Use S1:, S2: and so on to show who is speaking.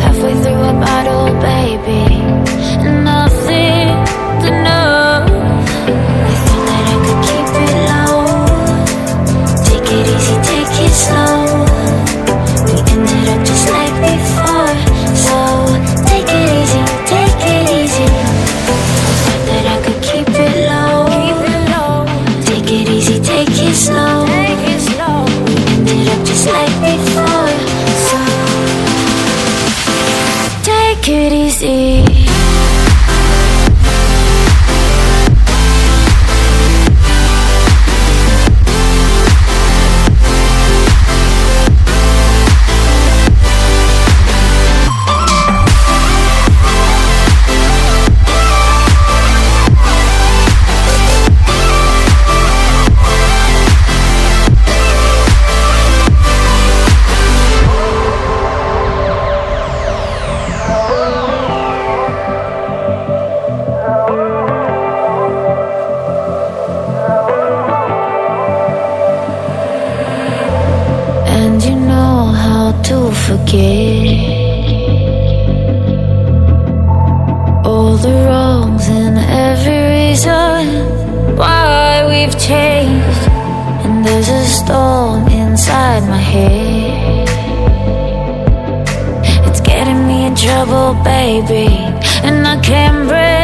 S1: halfway through a bottle, baby. Nothing enough. I thought that I could keep it low. Take it easy, take it slow. We ended up just like before, so take it easy, take it easy. I thought that I could keep it low. Take it easy, take it slow. We ended up just like before, so take it easy. And you know how to forget all the wrongs and every reason why we've changed. And there's a storm inside my head, it's getting me in trouble, baby, and I can't breathe.